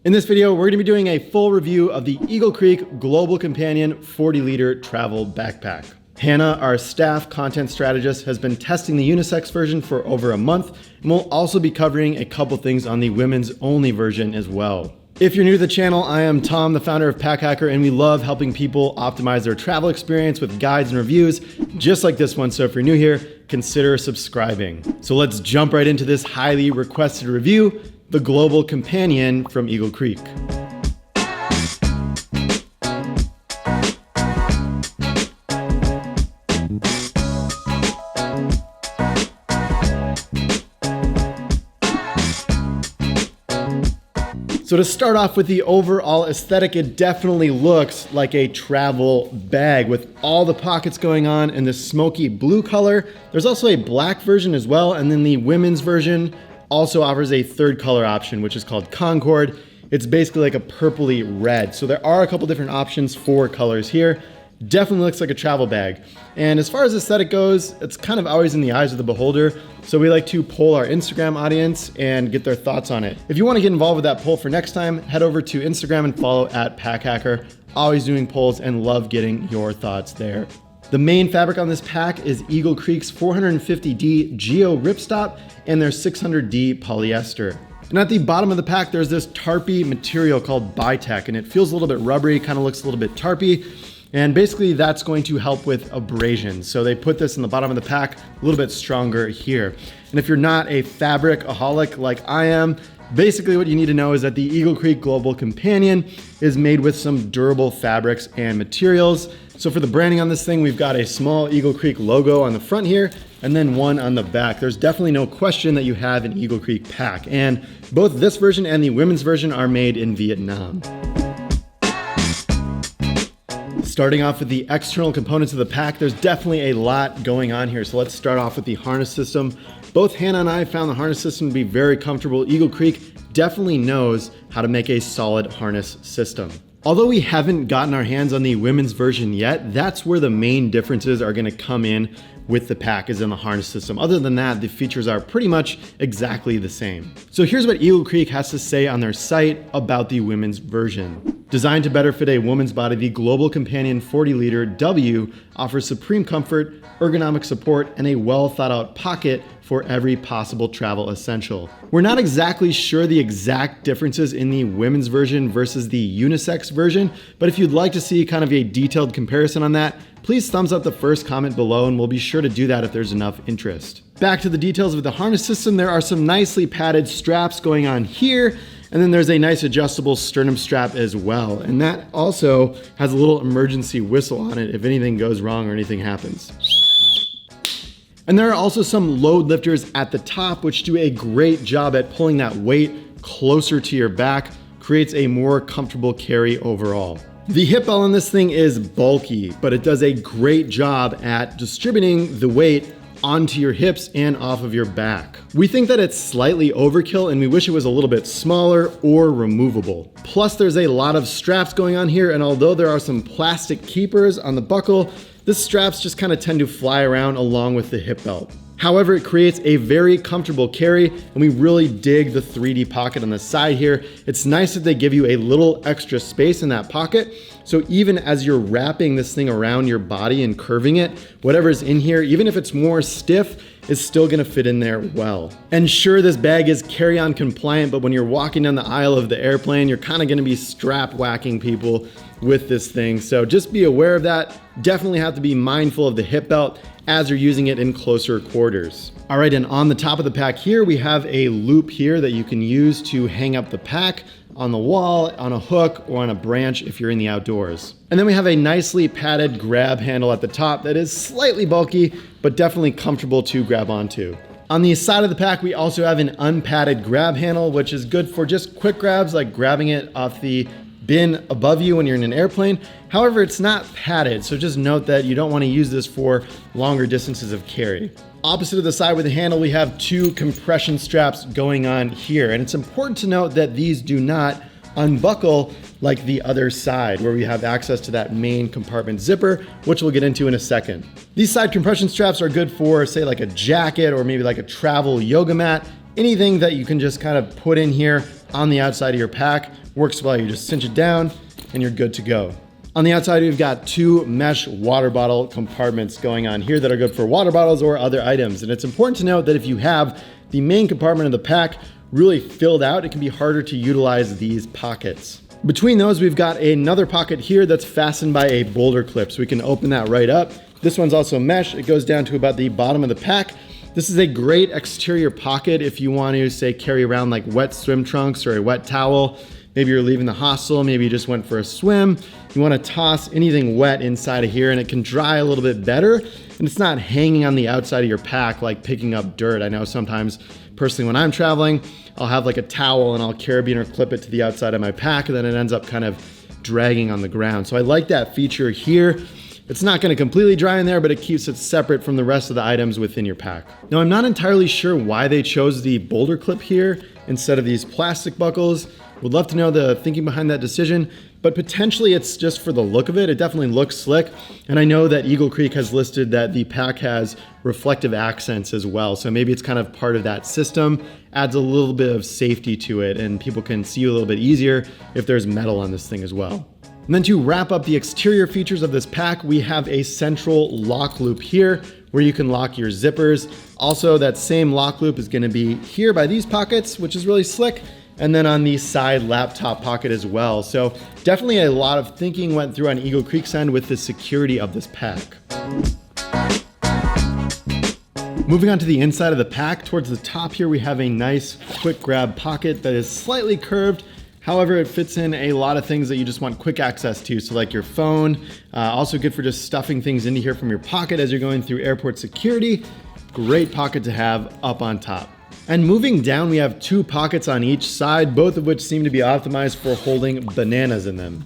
In this video, we're going to be doing a full review of the Eagle Creek Global Companion 40-liter travel backpack. Hannah, our staff content strategist, has been testing the unisex version for over a month, and we'll also be covering a couple things on the women's only version as well. If you're new to the channel, I am Tom, the founder of Pack Hacker, and we love helping people optimize their travel experience with guides and reviews just like this one. So if you're new here, consider subscribing. So let's jump right into this highly requested review, the Global Companion from Eagle Creek. So to start off with the overall aesthetic, it definitely looks like a travel bag with all the pockets going on in this smoky blue color. There's also a black version as well, and then the women's version also offers a third color option, which is called Concord. It's basically like a purpley red. So there are a couple different options for colors here. Definitely looks like a travel bag. And as far as aesthetic goes, it's kind of always in the eyes of the beholder. So we like to poll our Instagram audience and get their thoughts on it. If you want to get involved with that poll for next time, head over to Instagram and follow @PackHacker. Always doing polls and love getting your thoughts there. The main fabric on this pack is Eagle Creek's 450D Geo Ripstop and their 600D polyester. And at the bottom of the pack, there's this tarpy material called Bitech, and it feels a little bit rubbery, kind of looks a little bit tarpy. And basically that's going to help with abrasion. So they put this in the bottom of the pack, a little bit stronger here. And if you're not a fabricaholic like I am, basically what you need to know is that the Eagle Creek Global Companion is made with some durable fabrics and materials. So for the branding on this thing, we've got a small Eagle Creek logo on the front here, and then one on the back. There's definitely no question that you have an Eagle Creek pack. And both this version and the women's version are made in Vietnam. Starting off with the external components of the pack, there's definitely a lot going on here. So let's start off with the harness system. Both Hannah and I found the harness system to be very comfortable. Eagle Creek definitely knows how to make a solid harness system. Although we haven't gotten our hands on the women's version yet, that's where the main differences are gonna come in with the pack, is in the harness system. Other than that, the features are pretty much exactly the same. So here's what Eagle Creek has to say on their site about the women's version. Designed to better fit a woman's body, the Global Companion 40-liter W offers supreme comfort, ergonomic support, and a well thought out pocket for every possible travel essential. We're not exactly sure the exact differences in the women's version versus the unisex version, but if you'd like to see kind of a detailed comparison on that, please thumbs up the first comment below and we'll be sure to do that if there's enough interest. Back to the details of the harness system, there are some nicely padded straps going on here, and then there's a nice adjustable sternum strap as well. And that also has a little emergency whistle on it if anything goes wrong or anything happens. And there are also some load lifters at the top, which do a great job at pulling that weight closer to your back, creates a more comfortable carry overall. The hip belt on this thing is bulky, but it does a great job at distributing the weight onto your hips and off of your back. We think that it's slightly overkill and we wish it was a little bit smaller or removable. Plus there's a lot of straps going on here, and although there are some plastic keepers on the buckle, the straps just kind of tend to fly around along with the hip belt. However, it creates a very comfortable carry, and we really dig the 3D pocket on the side here. It's nice that they give you a little extra space in that pocket, so even as you're wrapping this thing around your body and curving it, whatever's in here, even if it's more stiff, is still gonna fit in there well. And sure, this bag is carry-on compliant, but when you're walking down the aisle of the airplane, you're kind of gonna be strap whacking people with this thing. So just be aware of that. Definitely have to be mindful of the hip belt as you're using it in closer quarters. All right, and on the top of the pack here, we have a loop here that you can use to hang up the pack on the wall, on a hook, or on a branch if you're in the outdoors. And then we have a nicely padded grab handle at the top that is slightly bulky, but definitely comfortable to grab onto. On the side of the pack, we also have an unpadded grab handle, which is good for just quick grabs, like grabbing it off the bin above you when you're in an airplane. However, it's not padded, so just note that you don't want to use this for longer distances of carry. Opposite of the side with the handle, we have two compression straps going on here, and it's important to note that these do not unbuckle like the other side, where we have access to that main compartment zipper, which we'll get into in a second. These side compression straps are good for, say, like a jacket or maybe like a travel yoga mat, anything that you can just kind of put in here, on the outside of your pack. Works well, you just cinch it down and you're good to go. On the outside, we've got 2 mesh water bottle compartments going on here that are good for water bottles or other items. And it's important to note that if you have the main compartment of the pack really filled out, it can be harder to utilize these pockets. Between those, we've got another pocket here that's fastened by a boulder clip, so we can open that right up. This one's also mesh. It goes down to about the bottom of the pack. This is a great exterior pocket if you want to, say, carry around like wet swim trunks or a wet towel. Maybe you're leaving the hostel, maybe you just went for a swim. You want to toss anything wet inside of here and it can dry a little bit better. And it's not hanging on the outside of your pack like picking up dirt. I know sometimes, personally, when I'm traveling, I'll have like a towel and I'll carabiner clip it to the outside of my pack and then it ends up kind of dragging on the ground. So I like that feature here. It's not going to completely dry in there, but it keeps it separate from the rest of the items within your pack. Now, I'm not entirely sure why they chose the boulder clip here instead of these plastic buckles. Would love to know the thinking behind that decision, but potentially it's just for the look of it. It definitely looks slick. And I know that Eagle Creek has listed that the pack has reflective accents as well. So maybe it's kind of part of that system, adds a little bit of safety to it and people can see you a little bit easier if there's metal on this thing as well. And then to wrap up the exterior features of this pack, we have a central lock loop here where you can lock your zippers. Also, that same lock loop is going to be here by these pockets, which is really slick. And then on the side laptop pocket as well. So definitely a lot of thinking went through on Eagle Creek's end with the security of this pack. Moving on to the inside of the pack, towards the top here, we have a nice quick grab pocket that is slightly curved. However, it fits in a lot of things that you just want quick access to. So like your phone, also good for just stuffing things into here from your pocket as you're going through airport security. Great pocket to have up on top. And moving down, we have 2 pockets on each side, both of which seem to be optimized for holding bananas in them.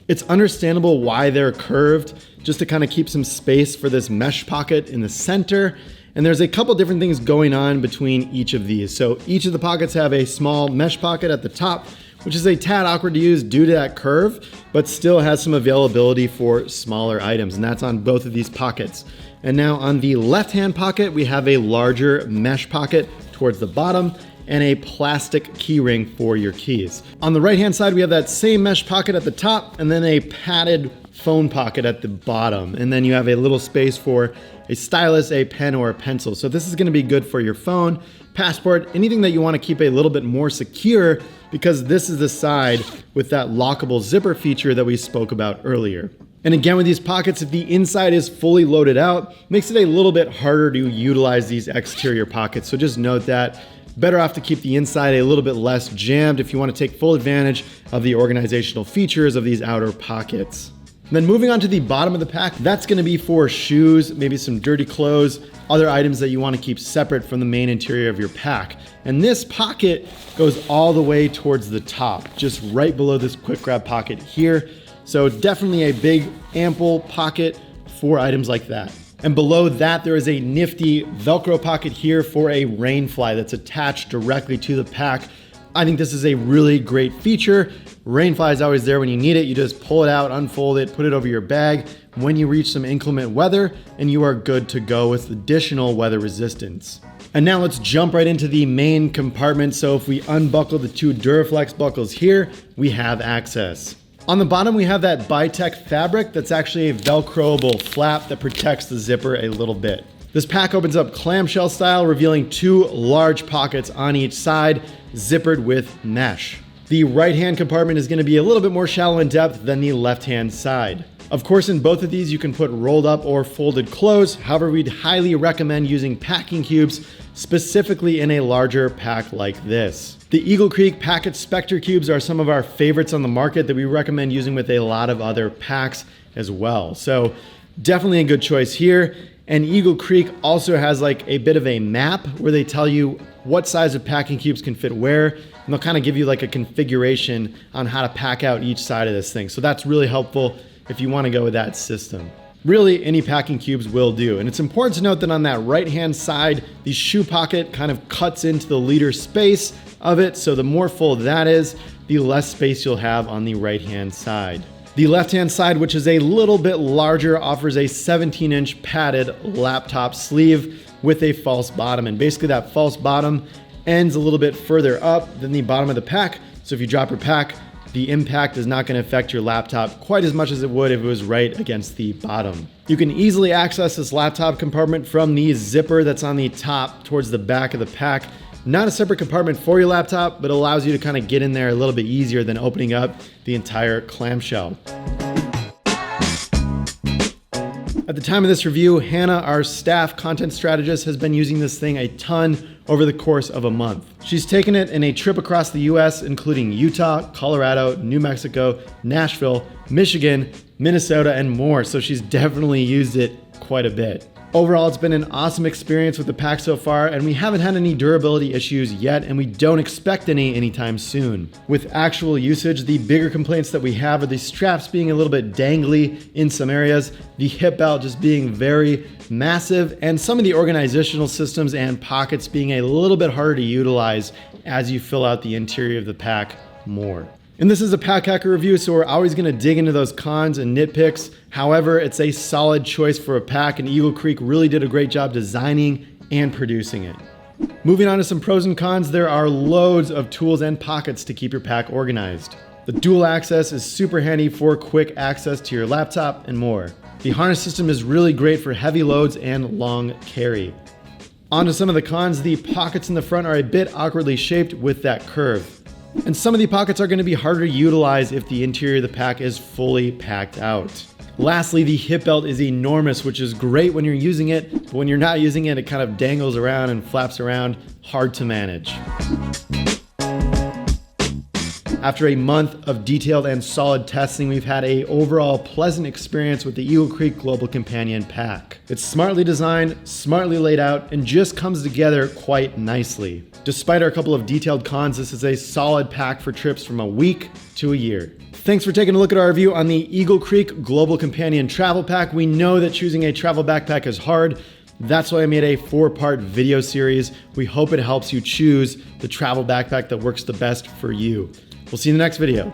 It's understandable why they're curved, just to kind of keep some space for this mesh pocket in the center. And there's a couple different things going on between each of these. So each of the pockets have a small mesh pocket at the top, which is a tad awkward to use due to that curve, but still has some availability for smaller items. And that's on both of these pockets. And now on the left-hand pocket, we have a larger mesh pocket towards the bottom and a plastic key ring for your keys. On the right-hand side, we have that same mesh pocket at the top and then a padded phone pocket at the bottom. And then you have a little space for a stylus, a pen, or a pencil. So this is gonna be good for your phone, passport, anything that you wanna keep a little bit more secure, because this is the side with that lockable zipper feature that we spoke about earlier. And again, with these pockets, if the inside is fully loaded out, makes it a little bit harder to utilize these exterior pockets. So just note that. Better off to keep the inside a little bit less jammed if you want to take full advantage of the organizational features of these outer pockets. And then moving on to the bottom of the pack, that's going to be for shoes, maybe some dirty clothes, other items that you want to keep separate from the main interior of your pack. And this pocket goes all the way towards the top, just right below this quick grab pocket here. So definitely a big, ample pocket for items like that. And below that, there is a nifty Velcro pocket here for a rain fly that's attached directly to the pack. I think this is a really great feature. Rain fly is always there when you need it. You just pull it out, unfold it, put it over your bag when you reach some inclement weather, and you are good to go with additional weather resistance. And now let's jump right into the main compartment. So if we unbuckle the 2 Duraflex buckles here, we have access. On the bottom, we have that Bitech fabric that's actually a Velcroable flap that protects the zipper a little bit. This pack opens up clamshell style, revealing 2 large pockets on each side, zippered with mesh. The right-hand compartment is going to be a little bit more shallow in depth than the left-hand side. Of course, in both of these, you can put rolled up or folded clothes. However, we'd highly recommend using packing cubes, specifically in a larger pack like this. The Eagle Creek Packet Spectre Cubes are some of our favorites on the market that we recommend using with a lot of other packs as well. So definitely a good choice here. And Eagle Creek also has like a bit of a map where they tell you what size of packing cubes can fit where, and they'll kind of give you like a configuration on how to pack out each side of this thing. So that's really helpful if you want to go with that system. Really, any packing cubes will do. And it's important to note that on that right-hand side, the shoe pocket kind of cuts into the liter space of it. So the more full that is, the less space you'll have on the right-hand side. The left-hand side, which is a little bit larger, offers a 17-inch padded laptop sleeve with a false bottom. And basically that false bottom ends a little bit further up than the bottom of the pack. So if you drop your pack, the impact is not going to affect your laptop quite as much as it would if it was right against the bottom. You can easily access this laptop compartment from the zipper that's on the top towards the back of the pack. Not a separate compartment for your laptop, but allows you to kind of get in there a little bit easier than opening up the entire clamshell. At the time of this review, Hannah, our staff content strategist, has been using this thing a ton over the course of a month. She's taken it in a trip across the US, including Utah, Colorado, New Mexico, Nashville, Michigan, Minnesota, and more, so she's definitely used it quite a bit. Overall, it's been an awesome experience with the pack so far, and we haven't had any durability issues yet, and we don't expect any anytime soon. With actual usage, the bigger complaints that we have are the straps being a little bit dangly in some areas, the hip belt just being very massive, and some of the organizational systems and pockets being a little bit harder to utilize as you fill out the interior of the pack more. And this is a pack hacker review, so we're always going to dig into those cons and nitpicks. However, it's a solid choice for a pack, and Eagle Creek really did a great job designing and producing it. Moving on to some pros and cons, there are loads of tools and pockets to keep your pack organized. The dual access is super handy for quick access to your laptop and more. The harness system is really great for heavy loads and long carry. On to some of the cons, the pockets in the front are a bit awkwardly shaped with that curve. And some of the pockets are going to be harder to utilize if the interior of the pack is fully packed out. Lastly, the hip belt is enormous, which is great when you're using it, but when you're not using it, it kind of dangles around and flaps around, hard to manage. After a month of detailed and solid testing, we've had an overall pleasant experience with the Eagle Creek Global Companion pack. It's smartly designed, smartly laid out, and just comes together quite nicely. Despite our couple of detailed cons, this is a solid pack for trips from a week to a year. Thanks for taking a look at our review on the Eagle Creek Global Companion Travel Pack. We know that choosing a travel backpack is hard. That's why I made a 4-part video series. We hope it helps you choose the travel backpack that works the best for you. We'll see you in the next video.